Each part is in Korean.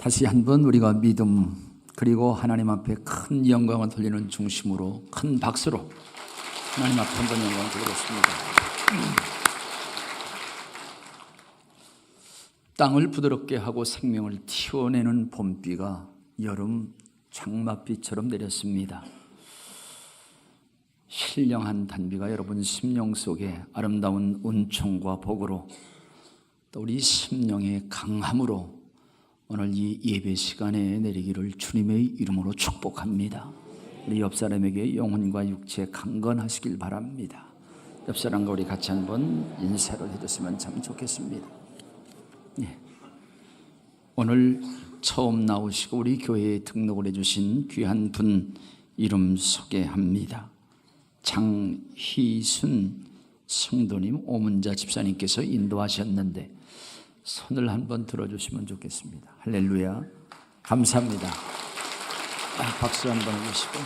다시 한번 우리가 믿음 그리고 하나님 앞에 큰 영광을 돌리는 중심으로 큰 박수로 하나님 앞에 한번 영광을 드리겠습니다. 땅을 부드럽게 하고 생명을 틔워내는 봄비가 여름 장맛비처럼 내렸습니다. 신령한 단비가 여러분 심령 속에 아름다운 은총과 복으로 또 우리 심령의 강함으로 오늘 이 예배 시간에 내리기를 주님의 이름으로 축복합니다. 우리 옆 사람에게 영혼과 육체 강건하시길 바랍니다. 옆 사람과 우리 같이 한번 인사를 해줬으면 참 좋겠습니다. 예. 오늘 처음 나오시고 우리 교회에 등록을 해주신 귀한 분 이름 소개합니다. 장희순 성도님, 오문자 집사님께서 인도하셨는데 손을 한번 들어주시면 좋겠습니다. 할렐루야, 감사합니다. 박수 한번 해주시고,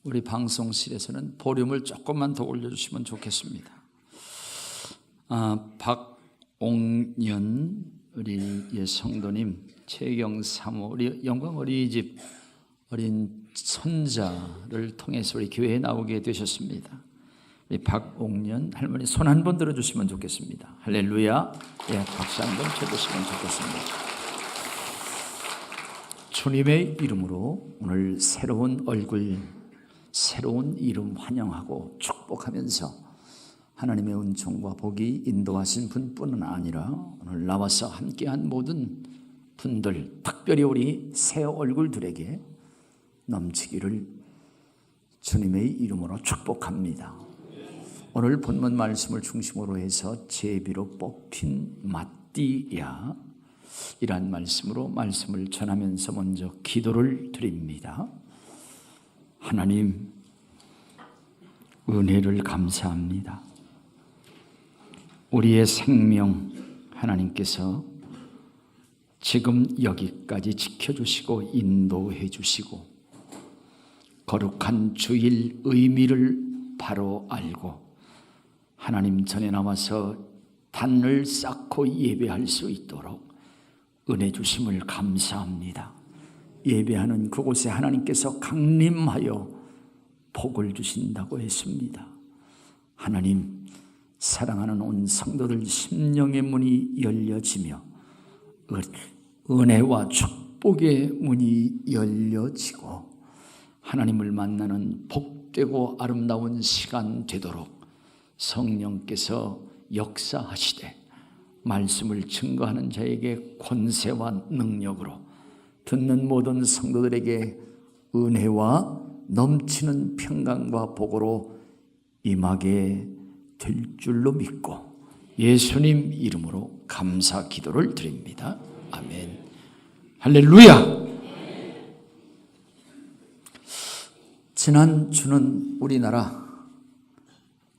우리 방송실에서는 볼륨을 조금만 더 올려주시면 좋겠습니다. 박옥년 우리 성도님, 최경 사모 우리 영광 어린이집 어린 손자를 통해서 우리 교회에 나오게 되셨습니다. 우리 박옥년 할머니 손 한 번 들어주시면 좋겠습니다. 할렐루야. 예, 박수 한 번 쳐주시면 좋겠습니다. 주님의 이름으로 오늘 새로운 얼굴, 새로운 이름 환영하고 축복하면서 하나님의 은총과 복이 인도하신 분뿐은 아니라 오늘 나와서 함께한 모든 분들, 특별히 우리 새 얼굴들에게 넘치기를 주님의 이름으로 축복합니다. 오늘 본문 말씀을 중심으로 해서 제비로 뽑힌 마띠야 이란 말씀으로 말씀을 전하면서 먼저 기도를 드립니다. 하나님, 은혜를 감사합니다. 우리의 생명 하나님께서 지금 여기까지 지켜주시고 인도해 주시고 거룩한 주일 의미를 바로 알고 하나님 전에 나와서 단을 쌓고 예배할 수 있도록 은혜 주심을 감사합니다. 예배하는 그곳에 하나님께서 강림하여 복을 주신다고 했습니다. 하나님, 사랑하는 온 성도들 심령의 문이 열려지며 은혜와 축복의 문이 열려지고 하나님을 만나는 복되고 아름다운 시간 되도록 성령께서 역사하시되 말씀을 증거하는 자에게 권세와 능력으로 듣는 모든 성도들에게 은혜와 넘치는 평강과 복으로 임하게 될 줄로 믿고 예수님 이름으로 감사 기도를 드립니다. 아멘. 할렐루야. 지난 주는 우리나라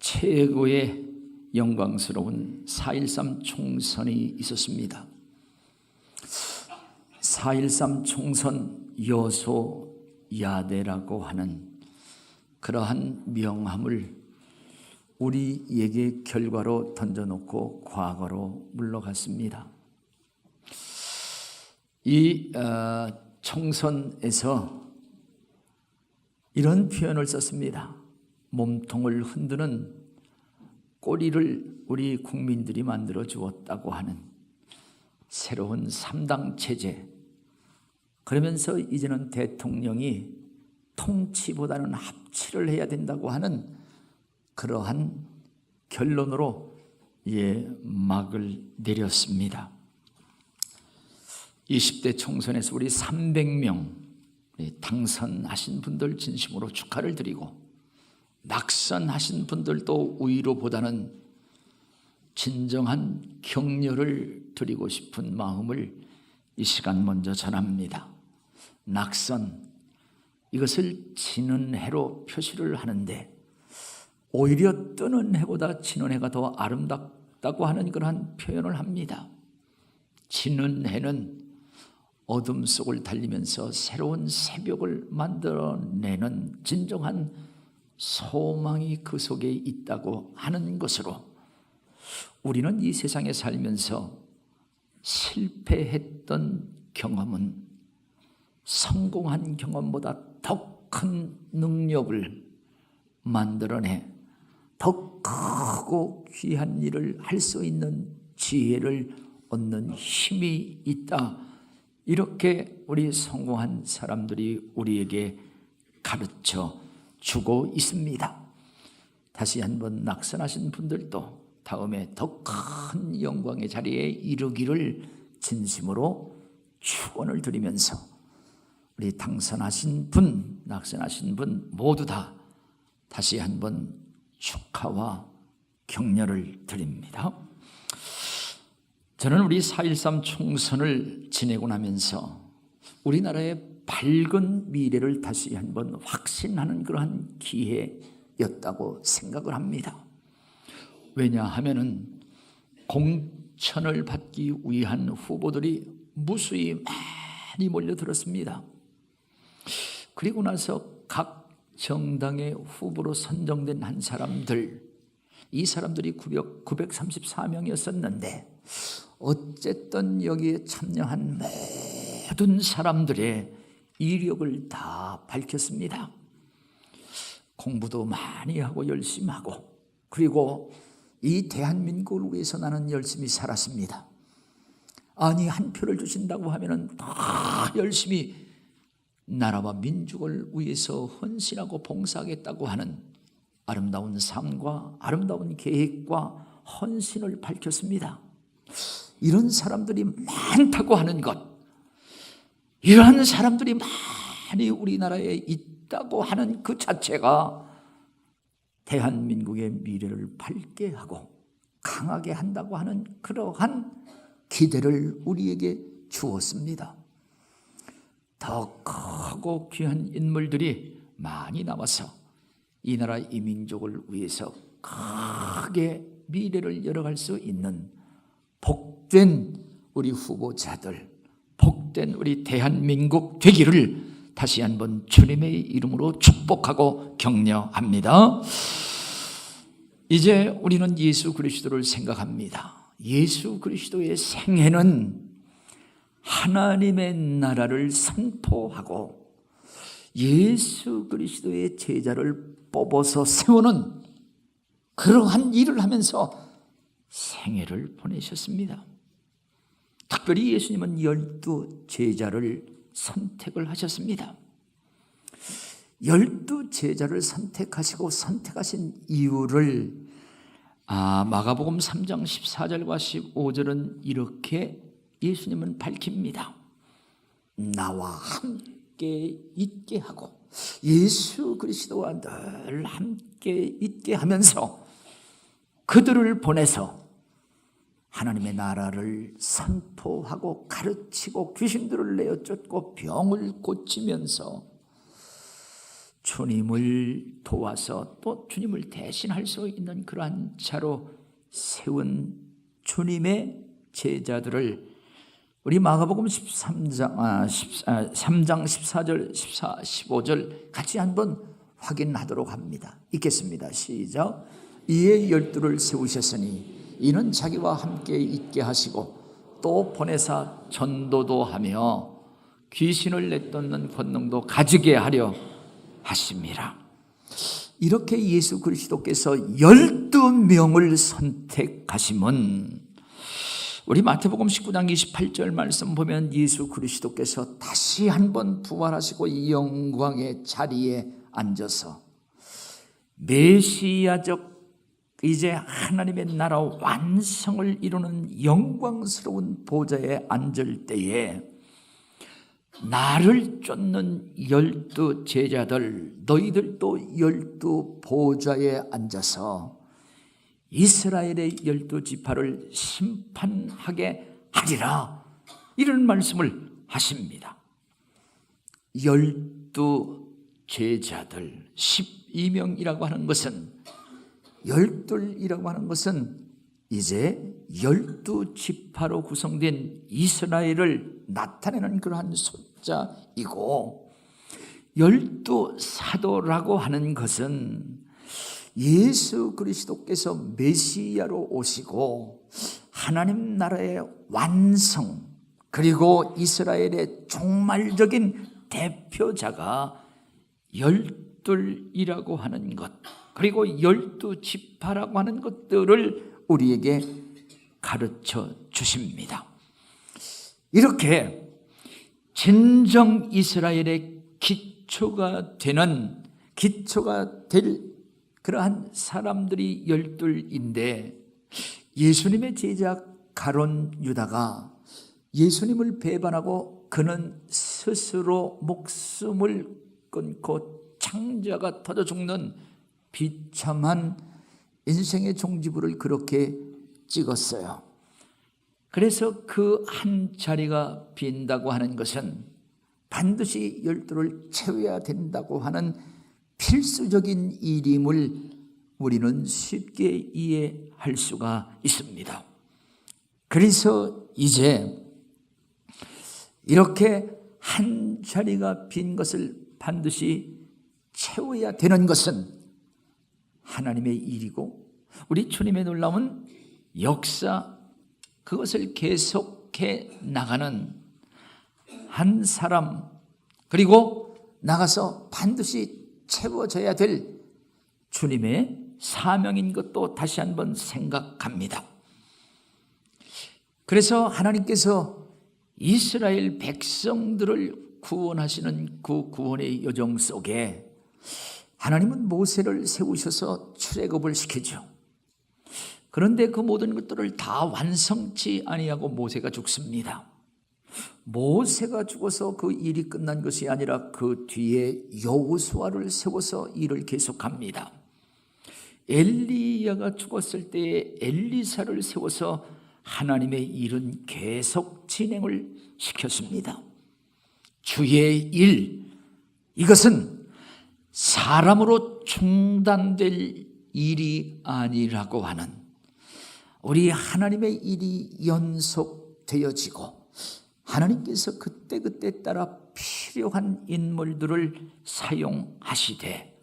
최고의 영광스러운 4.13 총선이 있었습니다. 4.13 총선 여소야대라고 하는 그러한 명함을 우리에게 결과로 던져놓고 과거로 물러갔습니다. 이 총선에서 이런 표현을 썼습니다. 몸통을 흔드는 꼬리를 우리 국민들이 만들어 주었다고 하는 새로운 3당 체제. 그러면서 이제는 대통령이 통치보다는 합치를 해야 된다고 하는 그러한 결론으로 막을 내렸습니다. 20대 총선에서 우리 300명 당선하신 분들 진심으로 축하를 드리고 낙선하신 분들도 위로보다는 진정한 격려를 드리고 싶은 마음을 이 시간 먼저 전합니다. 낙선, 이것을 지는 해로 표시를 하는데 오히려 뜨는 해보다 지는 해가 더 아름답다고 하는 그러한 표현을 합니다. 지는 해는 어둠 속을 달리면서 새로운 새벽을 만들어내는 진정한 소망이 그 속에 있다고 하는 것으로 우리는 이 세상에 살면서 실패했던 경험은 성공한 경험보다 더 큰 능력을 만들어내 더 크고 귀한 일을 할 수 있는 지혜를 얻는 힘이 있다. 이렇게 우리 성공한 사람들이 우리에게 가르쳐 주고 있습니다. 다시 한번 낙선하신 분들도 다음에 더 큰 영광의 자리에 이르기를 진심으로 축원을 드리면서 우리 당선하신 분, 낙선하신 분 모두 다 다시 한번 축하와 격려를 드립니다. 저는 우리 4.13 총선을 지내고 나면서 우리나라의 밝은 미래를 다시 한번 확신하는 그러한 기회였다고 생각을 합니다. 왜냐하면은 공천을 받기 위한 후보들이 무수히 많이 몰려들었습니다. 그리고 나서 각 정당의 후보로 선정된 한 사람들, 이 사람들이 934명이었었는데 어쨌든 여기에 참여한 모든 사람들의 이력을 다 밝혔습니다. 공부도 많이 하고 열심히 하고, 그리고 이 대한민국을 위해서 나는 열심히 살았습니다. 아니, 한 표를 주신다고 하면은 다 열심히 나라와 민족을 위해서 헌신하고 봉사하겠다고 하는 아름다운 삶과 아름다운 계획과 헌신을 밝혔습니다. 이런 사람들이 많다고 하는 것, 이러한 사람들이 많이 우리나라에 있다고 하는 그 자체가 대한민국의 미래를 밝게 하고 강하게 한다고 하는 그러한 기대를 우리에게 주었습니다. 더 크고 귀한 인물들이 많이 나와서 이 나라 이 민족을 위해서 크게 미래를 열어갈 수 있는 복된 우리 후보자들, 복된 우리 대한민국 되기를 다시 한번 주님의 이름으로 축복하고 격려합니다. 이제 우리는 예수 그리스도를 생각합니다. 예수 그리스도의 생애는 하나님의 나라를 선포하고 예수 그리스도의 제자를 뽑아서 세우는 그러한 일을 하면서 생애를 보내셨습니다. 특별히 예수님은 12 제자를 선택을 하셨습니다. 12 제자를 선택하시고 선택하신 이유를 마가복음 3장 14절과 15절은 이렇게 예수님은 밝힙니다. 나와 함께 있게 하고 예수 그리스도와 늘 함께 있게 하면서 그들을 보내서 하나님의 나라를 선포하고 가르치고 귀신들을 내어 쫓고 병을 고치면서 주님을 도와서 또 주님을 대신할 수 있는 그러한 자로 세운 주님의 제자들을 우리 마가복음 3장 14절, 15절 같이 한번 확인하도록 합니다. 읽겠습니다. 시작. 이에 12를 세우셨으니 이는 자기와 함께 있게 하시고 또 보내사 전도도 하며 귀신을 내쫓는 권능도 가지게 하려 하심이라. 이렇게 예수 그리스도께서 12명을 선택하심은 우리 마태복음 19장 28절 말씀 보면 예수 그리스도께서 다시 한번 부활하시고 이 영광의 자리에 앉아서 메시아적 이제 하나님의 나라 완성을 이루는 영광스러운 보좌에 앉을 때에 나를 쫓는 12 제자들, 너희들도 12 보좌에 앉아서 이스라엘의 12지파를 심판하게 하리라, 이런 말씀을 하십니다. 12 제자들 12명이라고 하는 것은 12이라고 하는 것은 이제 12지파로 구성된 이스라엘을 나타내는 그러한 숫자이고, 12 사도라고 하는 것은 예수 그리스도께서 메시아로 오시고 하나님 나라의 완성, 그리고 이스라엘의 종말적인 대표자가 열둘이라고 하는 것, 그리고 12지파라고 하는 것들을 우리에게 가르쳐 주십니다. 이렇게 진정 이스라엘의 기초가 될 그러한 사람들이 열둘인데, 예수님의 제자 가룟 유다가 예수님을 배반하고 그는 스스로 목숨을 끊고 창자가 터져 죽는 비참한 인생의 종지부를 그렇게 찍었어요. 그래서 그 한 자리가 빈다고 하는 것은 반드시 열두를 채워야 된다고 하는 필수적인 일임을 우리는 쉽게 이해할 수가 있습니다. 그래서 이제 이렇게 한 자리가 빈 것을 반드시 채워야 되는 것은 하나님의 일이고, 우리 주님의 놀라운 역사, 그것을 계속해 나가는 한 사람, 그리고 나가서 반드시 채워져야 될 주님의 사명인 것도 다시 한번 생각합니다. 그래서 하나님께서 이스라엘 백성들을 구원하시는 그 구원의 여정 속에 하나님은 모세를 세우셔서 출애굽을 시키죠. 그런데 그 모든 것들을 다 완성치 아니하고 모세가 죽습니다. 모세가 죽어서 그 일이 끝난 것이 아니라 그 뒤에 여호수아를 세워서 일을 계속합니다. 엘리야가 죽었을 때에 엘리사를 세워서 하나님의 일은 계속 진행을 시켰습니다. 주의 일, 이것은 사람으로 중단될 일이 아니라고 하는, 우리 하나님의 일이 연속되어지고 하나님께서 그때그때 따라 필요한 인물들을 사용하시되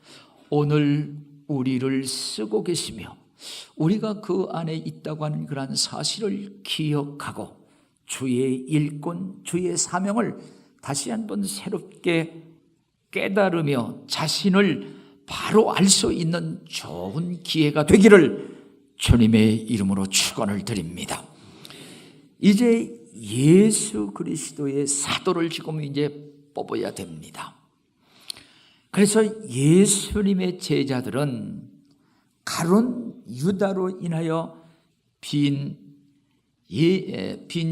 오늘 우리를 쓰고 계시며 우리가 그 안에 있다고 하는 그러한 사실을 기억하고 주의 일꾼, 주의 사명을 다시 한번 새롭게 깨달으며 자신을 바로 알 수 있는 좋은 기회가 되기를 주님의 이름으로 축원을 드립니다. 이제 예수 그리스도의 사도를 지금 이제 뽑아야 됩니다. 그래서 예수님의 제자들은 가룟 유다로 인하여 빈 예수님의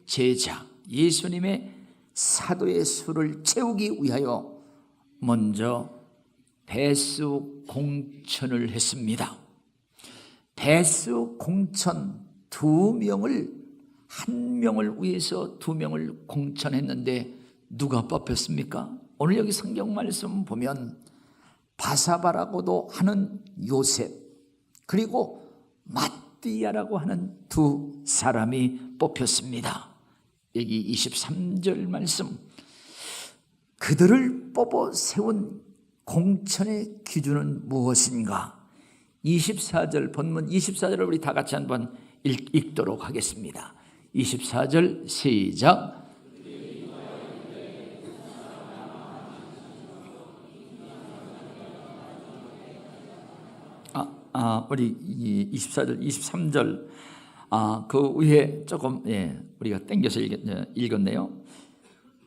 제자, 예수님의 사도의 수를 채우기 위하여 먼저 배수 공천을 했습니다. 배수 공천, 한 명을 위해서 2명을 공천했는데 누가 뽑혔습니까? 오늘 여기 성경 말씀 보면 바사바라고도 하는 요셉, 그리고 마띠아라고 하는 2사람이 뽑혔습니다. 여기 23절 말씀, 그들을 뽑아 세운 공천의 기준은 무엇인가? 24절, 본문 24절을 우리 다 같이 한번 읽도록 하겠습니다. 24절 시작. 우리 24절, 23절 그 위에 조금 우리가 땡겨서 읽었네요.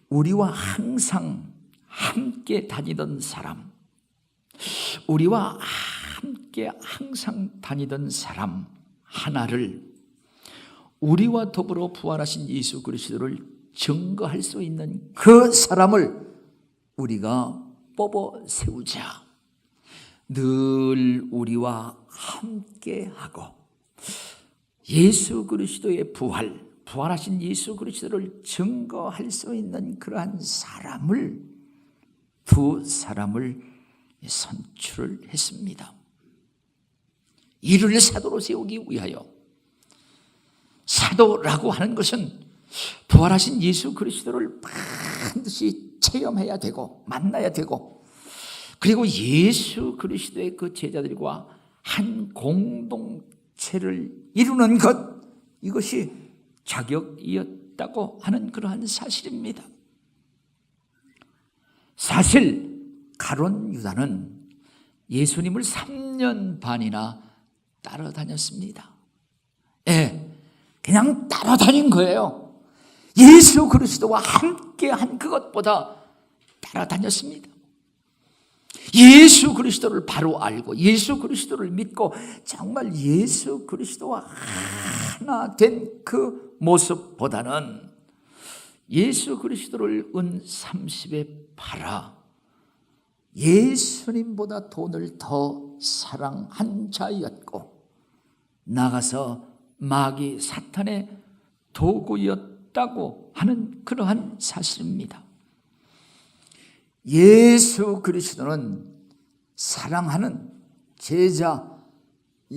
우리와 항상 함께 다니던 사람, 우리와 함께 항상 다니던 사람 하나를, 우리와 더불어 부활하신 예수 그리스도를 증거할 수 있는 그 사람을 우리가 뽑아 세우자. 늘 우리와 함께하고 예수 그리스도의 부활하신 예수 그리스도를 증거할 수 있는 그러한 사람을, 2사람을 선출을 했습니다. 이를 사도로 세우기 위하여. 사도라고 하는 것은 부활하신 예수 그리스도를 반드시 체험해야 되고 만나야 되고, 그리고 예수 그리스도의 그 제자들과 한 공동체 일체를 이루는 것, 이것이 자격이었다고 하는 그러한 사실입니다. 사실 가룟 유다는 예수님을 3년 반이나 따라다녔습니다. 그냥 따라다닌 거예요. 예수 그리스도와 함께한 그것보다 따라다녔습니다. 예수 그리스도를 바로 알고 예수 그리스도를 믿고 정말 예수 그리스도와 하나 된 그 모습보다는 예수 그리스도를 은 30에 팔아 예수님보다 돈을 더 사랑한 자였고 나가서 마귀 사탄의 도구였다고 하는 그러한 사실입니다. 예수 그리스도는 사랑하는 제자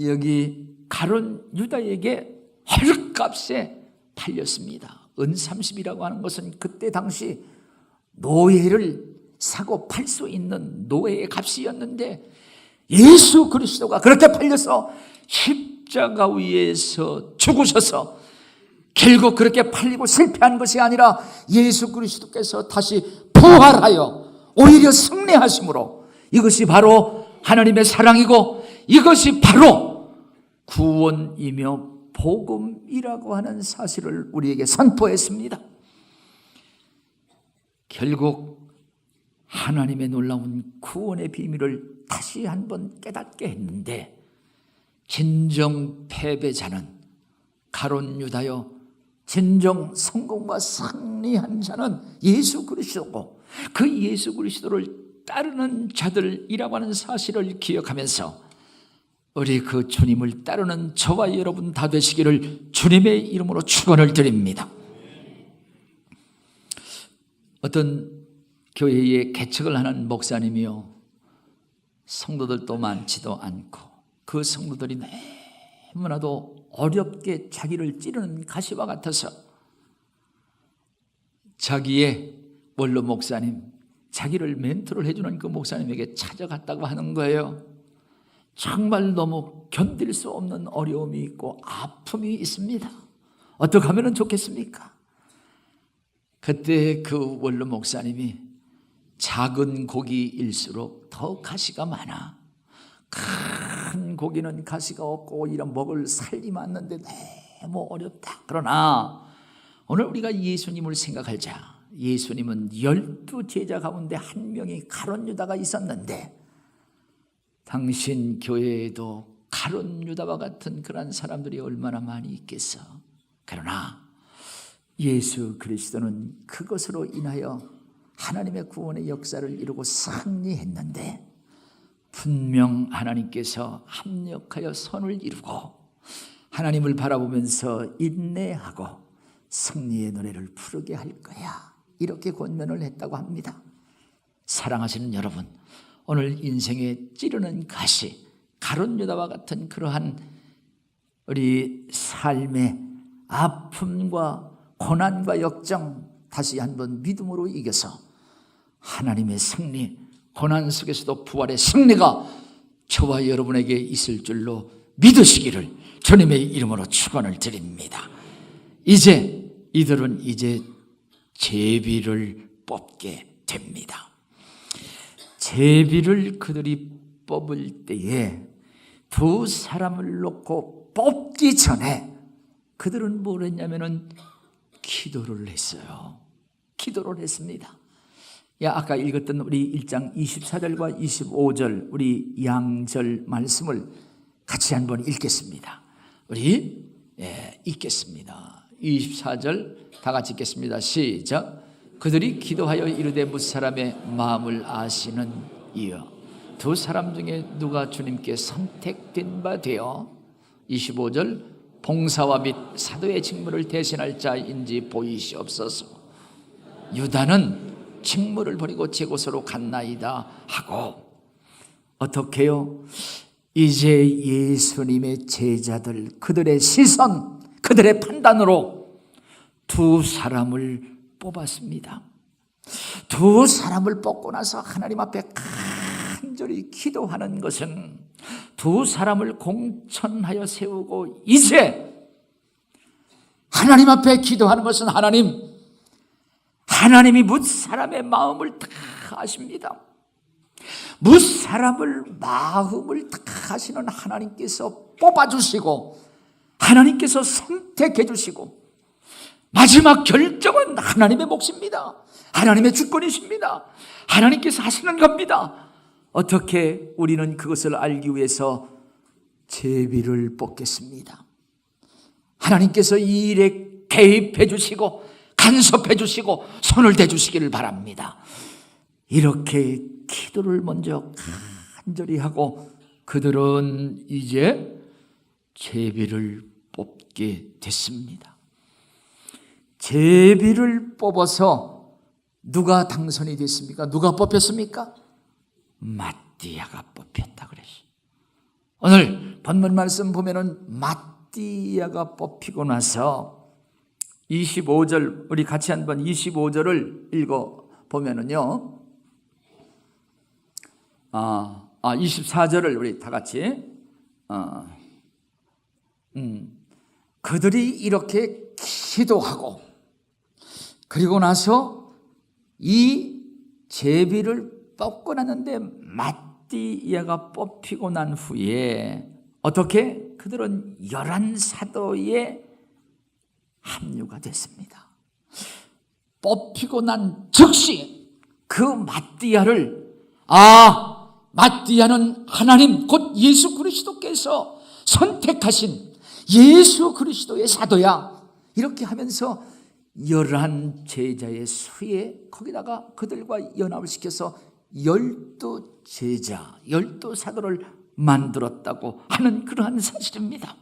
여기 가룟 유다에게 헐값에 팔렸습니다. 은 30이라고 하는 것은 그때 당시 노예를 사고 팔 수 있는 노예의 값이었는데 예수 그리스도가 그렇게 팔려서 십자가 위에서 죽으셔서 결국 그렇게 팔리고 실패한 것이 아니라 예수 그리스도께서 다시 부활하여 오히려 승리하심으로 이것이 바로 하나님의 사랑이고 이것이 바로 구원이며 복음이라고 하는 사실을 우리에게 선포했습니다. 결국 하나님의 놀라운 구원의 비밀을 다시 한번 깨닫게 했는데 진정 패배자는 가룟 유다요 진정 성공과 승리한 자는 예수 그리스도고 그 예수 그리스도를 따르는 자들이라고 하는 사실을 기억하면서 우리 그 주님을 따르는 저와 여러분 다 되시기를 주님의 이름으로 축원을 드립니다. 어떤 교회에 개척을 하는 목사님이요 성도들도 많지도 않고 그 성도들이 너무나도 어렵게 자기를 찌르는 가시와 같아서 자기의 원로 목사님, 자기를 멘토를 해주는 그 목사님에게 찾아갔다고 하는 거예요. 정말 너무 견딜 수 없는 어려움이 있고 아픔이 있습니다. 어떻게 하면 좋겠습니까? 그때 그 원로 목사님이 작은 고기일수록 더 가시가 많아. 큰 고기는 가시가 없고 이런 먹을 살이 많는데 너무 어렵다. 그러나 오늘 우리가 예수님을 생각하자. 예수님은 12 제자 가운데 한 명이 가룟 유다가 있었는데 당신 교회에도 가룟 유다와 같은 그런 사람들이 얼마나 많이 있겠어. 그러나 예수 그리스도는 그것으로 인하여 하나님의 구원의 역사를 이루고 승리했는데 분명 하나님께서 합력하여 선을 이루고 하나님을 바라보면서 인내하고 승리의 노래를 부르게 할 거야. 이렇게 권면을 했다고 합니다. 사랑하시는 여러분, 오늘 인생에 찌르는 가시, 가룟 유다와 같은 그러한 우리 삶의 아픔과 고난과 역정 다시 한번 믿음으로 이겨서 하나님의 승리, 고난 속에서도 부활의 승리가 저와 여러분에게 있을 줄로 믿으시기를 주님의 이름으로 축원을 드립니다. 이들은 이제 제비를 뽑게 됩니다. 제비를 그들이 뽑을 때에 두 사람을 놓고 뽑기 전에 그들은 뭘 했냐면은 기도를 했어요. 기도를 했습니다. 아까 읽었던 우리 1장 24절과 25절 우리 양절 말씀을 같이 한번 읽겠습니다. 우리 읽겠습니다. 24절 다 같이 읽겠습니다. 시작. 그들이 기도하여 이르되 무사람의 마음을 아시는 이여 두 사람 중에 누가 주님께 선택된 바 되어 25절 봉사와 및 사도의 직무를 대신할 자인지 보이시옵소서. 유다는 직무를 버리고 제 곳으로 갔나이다 하고 어떻게요? 이제 예수님의 제자들 그들의 시선 그들의 판단으로 두 사람을 뽑았습니다. 두 사람을 뽑고 나서 하나님 앞에 간절히 기도하는 것은 두 사람을 공천하여 세우고 이제 하나님 앞에 기도하는 것은 하나님이 뭇 사람의 마음을 다 아십니다. 뭇 사람을 마음을 다 아시는 하나님께서 뽑아주시고 하나님께서 선택해 주시고 마지막 결정은 하나님의 몫입니다. 하나님의 주권이십니다. 하나님께서 하시는 겁니다. 어떻게 우리는 그것을 알기 위해서 제비를 뽑겠습니다. 하나님께서 이 일에 개입해 주시고 간섭해 주시고 손을 대 주시기를 바랍니다. 이렇게 기도를 먼저 간절히 하고 그들은 이제 제비를 뽑게 됐습니다. 제비를 뽑아서 누가 당선이 됐습니까? 누가 뽑혔습니까? 마띠아가 뽑혔다 그랬어요. 오늘 본문 말씀 보면은 마띠아가 뽑히고 나서 25절 우리 같이 한번 25절을 읽어 보면은요. 24절을 우리 다 같이 그들이 이렇게 기도하고 그리고 나서 이 제비를 뽑고 났는데 마띠아가 뽑히고 난 후에 어떻게? 그들은 11사도에 합류가 됐습니다. 뽑히고 난 즉시 그 마띠아를 마띠아는 하나님 곧 예수 그리스도께서 선택하신 예수 그리스도의 사도야. 이렇게 하면서 11제자의 수에 거기다가 그들과 연합을 시켜서 12제자, 12사도를 만들었다고 하는 그러한 사실입니다.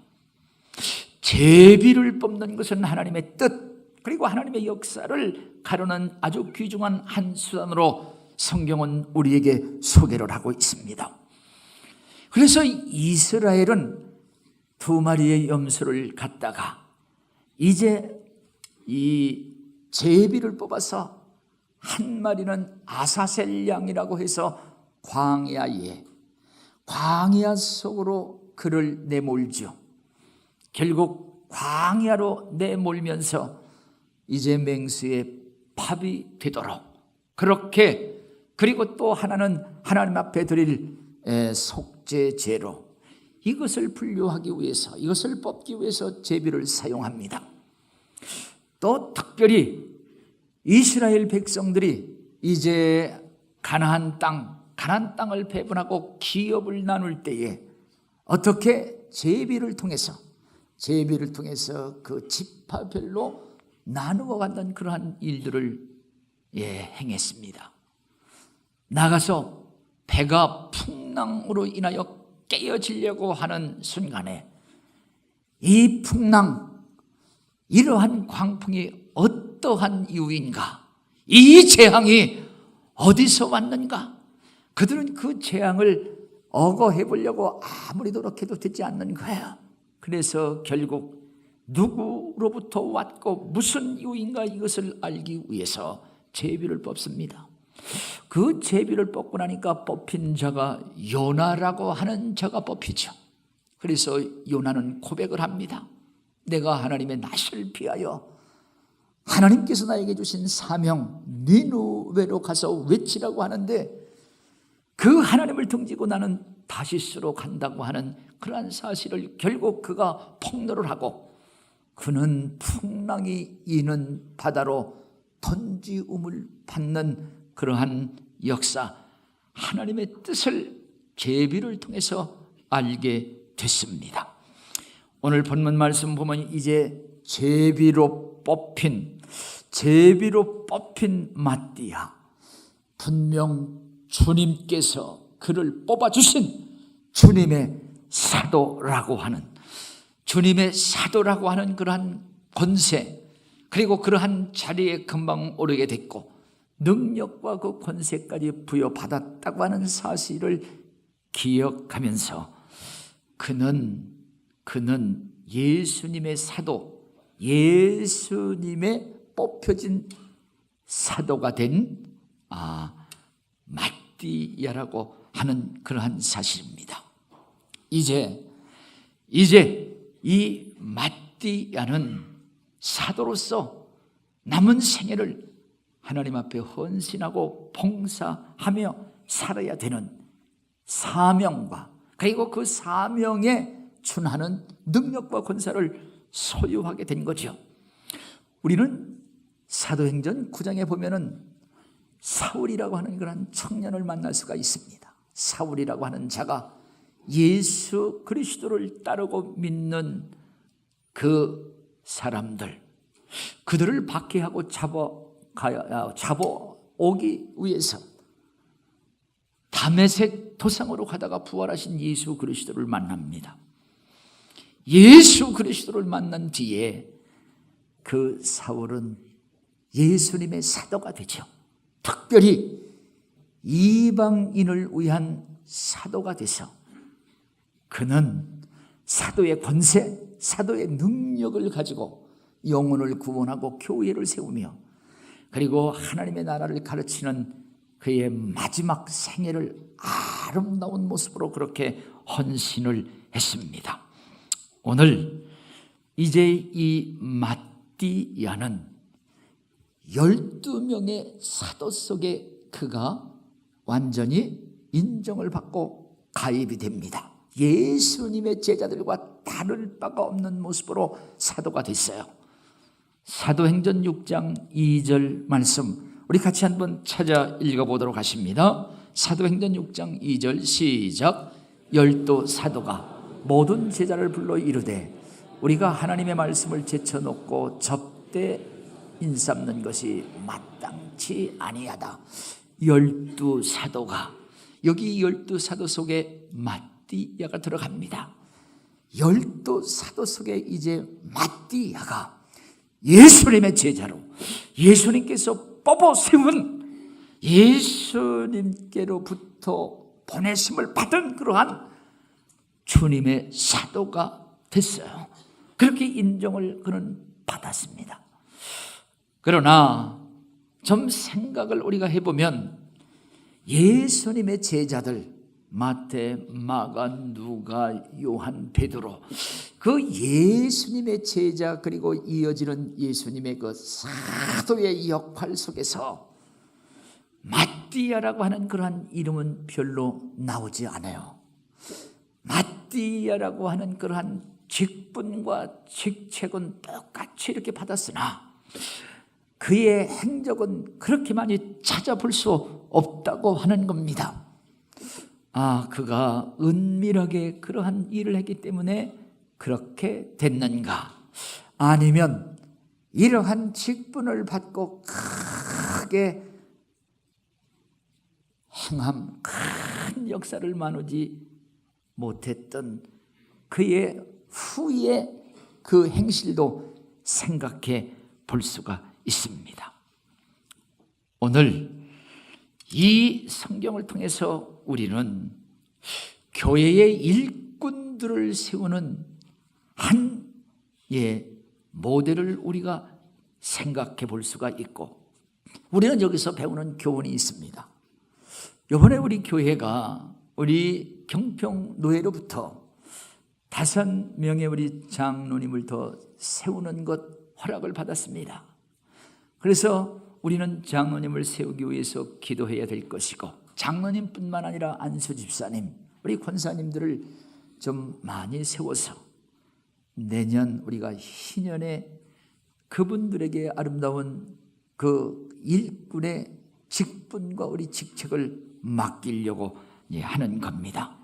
제비를 뽑는 것은 하나님의 뜻 그리고 하나님의 역사를 가르는 아주 귀중한 한 수단으로 성경은 우리에게 소개를 하고 있습니다. 그래서 이스라엘은 2마리의 염소를 갖다가 이제 이 제비를 뽑아서 한 마리는 아사셀 양이라고 해서 광야 속으로 그를 내몰죠. 결국 광야로 내몰면서 이제 맹수의 팝이 되도록 그렇게 그리고 또 하나는 하나님 앞에 드릴 속죄제로 이것을 분류하기 위해서 이것을 뽑기 위해서 제비를 사용합니다. 또 특별히 이스라엘 백성들이 이제 가나안 땅을 배분하고 기업을 나눌 때에 어떻게 제비를 통해서 그 지파별로 나누어 갖는 그러한 일들을 행했습니다. 나가서 배가 풍랑으로 인하여 깨어지려고 하는 순간에 이 풍랑, 이러한 광풍이 어떠한 이유인가? 이 재앙이 어디서 왔는가? 그들은 그 재앙을 억어해 보려고 아무리 노력해도 되지 않는 거예요. 그래서 결국 누구로부터 왔고 무슨 이유인가 이것을 알기 위해서 제비를 뽑습니다. 그 제비를 뽑고 나니까 뽑힌 자가 요나라고 하는 자가 뽑히죠. 그래서 요나는 고백을 합니다. 내가 하나님의 낯을 피하여 하나님께서 나에게 주신 사명 니느웨로 가서 외치라고 하는데 그 하나님을 등지고 나는 다시스로 간다고 하는 그러한 사실을 결국 그가 폭로를 하고 그는 풍랑이 이는 바다로 던지움을 받는 그러한 역사, 하나님의 뜻을 제비를 통해서 알게 됐습니다. 오늘 본문 말씀 보면 이제 제비로 뽑힌 마띠아, 분명 주님께서 그를 뽑아주신 주님의 사도라고 하는 그러한 권세 그리고 그러한 자리에 금방 오르게 됐고 능력과 그 권세까지 부여받았다고 하는 사실을 기억하면서 그는 예수님의 사도, 예수님의 뽑혀진 사도가 된 마띠아라고 하는 그러한 사실입니다. 이제 이 마띠아는 사도로서 남은 생애를 하나님 앞에 헌신하고 봉사하며 살아야 되는 사명과 그리고 그 사명에 준하는 능력과 권세를 소유하게 된 거죠. 우리는 사도행전 9장에 보면은 사울이라고 하는 그런 청년을 만날 수가 있습니다. 사울이라고 하는 자가 예수 그리스도를 따르고 믿는 그 사람들, 그들을 박해하고 잡아오기 위해서 다메섹 도상으로 가다가 부활하신 예수 그리스도를 만납니다. 예수 그리스도를 만난 뒤에 그 사울은 예수님의 사도가 되죠. 특별히 이방인을 위한 사도가 돼서 그는 사도의 권세, 사도의 능력을 가지고 영혼을 구원하고 교회를 세우며 그리고 하나님의 나라를 가르치는 그의 마지막 생애를 아름다운 모습으로 그렇게 헌신을 했습니다. 오늘 이제 이 마띠아는 12명의 사도 속에 그가 완전히 인정을 받고 가입이 됩니다. 예수님의 제자들과 다를 바가 없는 모습으로 사도가 됐어요. 사도행전 6장 2절 말씀 우리 같이 한번 찾아 읽어보도록 하십니다. 사도행전 6장 2절 시작. 12 사도가 모든 제자를 불러 이르되 우리가 하나님의 말씀을 제쳐놓고 접대 인삼는 것이 마땅치 아니하다. 12 사도가, 여기 12 사도 속에 마띠아가 들어갑니다. 12 사도 속에 이제 마띠아가 예수님의 제자로, 예수님께서 뽑아 세운, 예수님께로부터 보내심을 받은 그러한 주님의 사도가 됐어요. 그렇게 인정을 그는 받았습니다. 그러나 좀 생각을 우리가 해보면 예수님의 제자들 마태, 마가, 누가, 요한, 베드로, 그 예수님의 제자 그리고 이어지는 예수님의 그 사도의 역할 속에서 마띠아라고 하는 그러한 이름은 별로 나오지 않아요. 마띠아라고 하는 그러한 직분과 직책은 똑같이 이렇게 받았으나 그의 행적은 그렇게 많이 찾아볼 수 없다고 하는 겁니다. 그가 은밀하게 그러한 일을 했기 때문에 그렇게 됐는가? 아니면 이러한 직분을 받고 크게 행함, 큰 역사를 나누지 못했던 그의 후에 그 행실도 생각해 볼 수가 있습니다. 오늘 이 성경을 통해서 우리는 교회의 일꾼들을 세우는 한 모델을 우리가 생각해 볼 수가 있고, 우리는 여기서 배우는 교훈이 있습니다. 이번에 우리 교회가 우리 경평 노회로부터 5명의 우리 장로님을 더 세우는 것 허락을 받았습니다. 그래서 우리는 장로님을 세우기 위해서 기도해야 될 것이고, 장로님뿐만 아니라 안수 집사님, 우리 권사님들을 좀 많이 세워서 내년 우리가 희년에 그분들에게 아름다운 그 일꾼의 직분과 우리 직책을 맡기려고 하는 겁니다.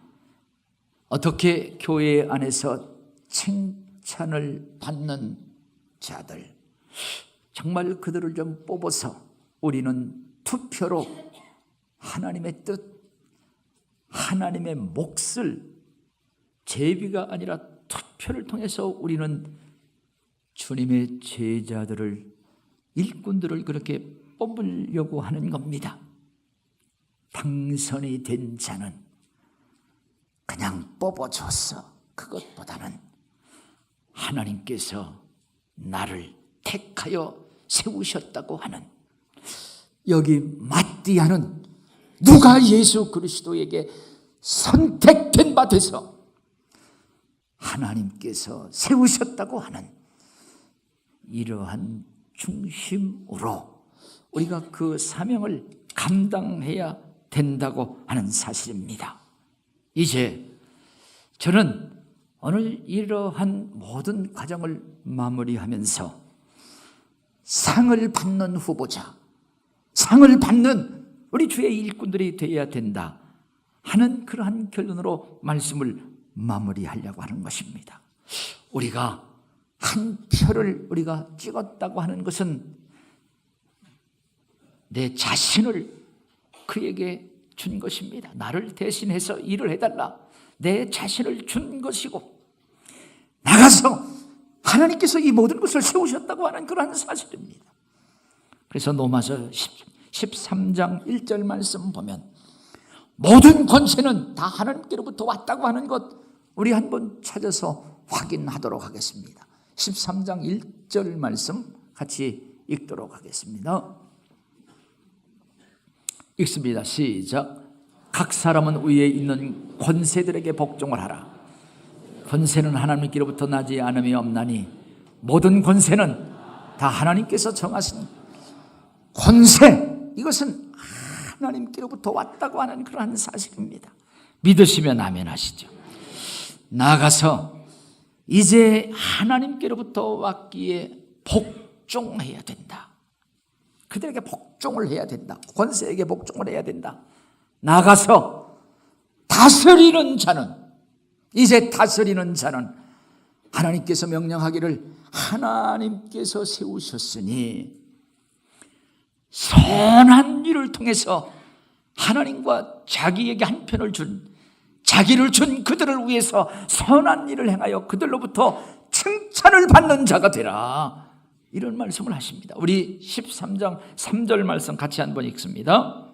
어떻게 교회 안에서 칭찬을 받는 자들, 정말 그들을 좀 뽑아서 우리는 투표로 하나님의 뜻, 하나님의 몫을, 제비가 아니라 투표를 통해서 우리는 주님의 제자들을, 일꾼들을 그렇게 뽑으려고 하는 겁니다. 당선이 된 자는 그냥 뽑아줬어. 그것보다는 하나님께서 나를 택하여 세우셨다고 하는, 여기 마띠아는 누가 예수 그리스도에게 선택된 바 돼서 하나님께서 세우셨다고 하는 이러한 중심으로 우리가 그 사명을 감당해야 된다고 하는 사실입니다. 이제 저는 오늘 이러한 모든 과정을 마무리하면서 상을 받는 후보자, 상을 받는 우리 주의 일꾼들이 되어야 된다 하는 그러한 결론으로 말씀을 마무리하려고 하는 것입니다. 우리가 한 표를 우리가 찍었다고 하는 것은 내 자신을 그에게 준 것입니다. 나를 대신해서 일을 해달라, 내 자신을 준 것이고, 나가서 하나님께서 이 모든 것을 세우셨다고 하는 그러한 사실입니다. 그래서 로마서 13장 1절 말씀 보면 모든 권세는 다 하나님께로부터 왔다고 하는 것 우리 한번 찾아서 확인하도록 하겠습니다. 13장 1절 말씀 같이 읽도록 하겠습니다. 읽습니다. 시작. 각 사람은 위에 있는 권세들에게 복종을 하라. 권세는 하나님께로부터 나지 않음이 없나니 모든 권세는 다 하나님께서 정하신 권세, 이것은 하나님께로부터 왔다고 하는 그러한 사실입니다. 믿으시면 아멘 하시죠. 나아가서 이제 하나님께로부터 왔기에 복종해야 된다. 그들에게 복종을 해야 된다. 권세에게 복종을 해야 된다. 나가서 다스리는 자는, 이제 다스리는 자는 하나님께서 명령하기를 하나님께서 세우셨으니 선한 일을 통해서 하나님과 자기에게 한 편을 준, 자기를 준 그들을 위해서 선한 일을 행하여 그들로부터 칭찬을 받는 자가 되라, 이런 말씀을 하십니다. 우리 13장 3절 말씀 같이 한번 읽습니다.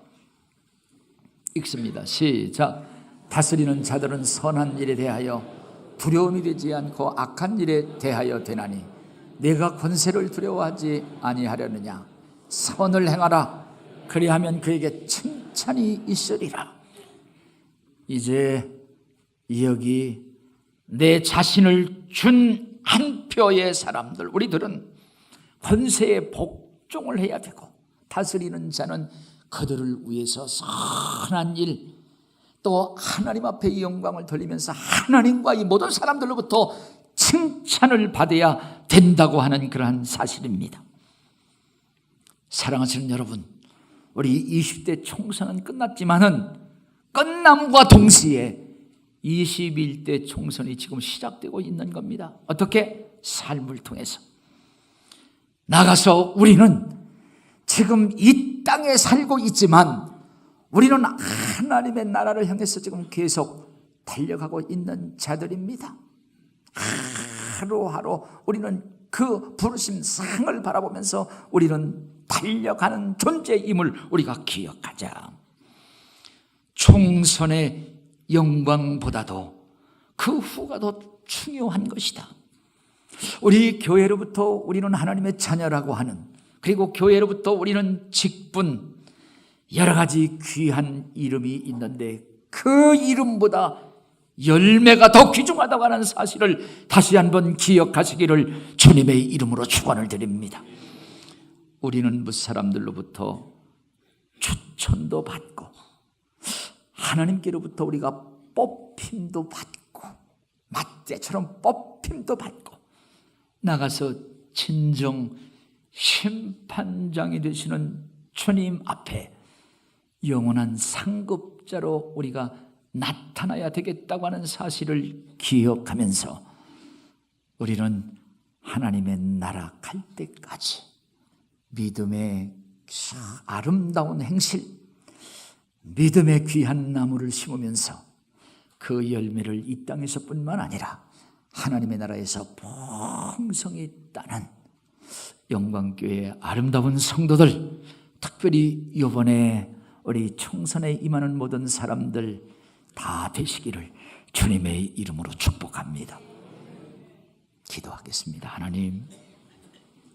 읽습니다. 시작. 다스리는 자들은 선한 일에 대하여 두려움이 되지 않고 악한 일에 대하여 되나니 내가 권세를 두려워하지 아니하려느냐. 선을 행하라. 그리하면 그에게 칭찬이 있으리라. 이제 여기 내 자신을 준 한 표의 사람들, 우리들은 권세에 복종을 해야 되고, 다스리는 자는 그들을 위해서 선한 일, 또 하나님 앞에 이 영광을 돌리면서 하나님과 이 모든 사람들로부터 칭찬을 받아야 된다고 하는 그러한 사실입니다. 사랑하시는 여러분, 우리 20대 총선은 끝났지만은 끝남과 동시에 21대 총선이 지금 시작되고 있는 겁니다. 어떻게? 삶을 통해서. 나가서 우리는 지금 이 땅에 살고 있지만 우리는 하나님의 나라를 향해서 지금 계속 달려가고 있는 자들입니다. 하루하루 우리는 그 부르심 상을 바라보면서 우리는 달려가는 존재임을 우리가 기억하자. 총선의 영광보다도 그 후가 더 중요한 것이다. 우리 교회로부터 우리는 하나님의 자녀라고 하는, 그리고 교회로부터 우리는 직분, 여러 가지 귀한 이름이 있는데 그 이름보다 열매가 더 귀중하다고 하는 사실을 다시 한번 기억하시기를 주님의 이름으로 축원을 드립니다. 우리는 무사람들로부터 추천도 받고 하나님께로부터 우리가 뽑힘도 받고 마떼처럼 뽑힘도 받고 나가서 진정 심판장이 되시는 주님 앞에 영원한 상급자로 우리가 나타나야 되겠다고 하는 사실을 기억하면서 우리는 하나님의 나라 갈 때까지 믿음의 아름다운 행실, 믿음의 귀한 나무를 심으면서 그 열매를 이 땅에서뿐만 아니라 하나님의 나라에서 풍성히 따는 영광교회의 아름다운 성도들, 특별히 이번에 우리 총선에 임하는 모든 사람들 다 되시기를 주님의 이름으로 축복합니다. 기도하겠습니다. 하나님,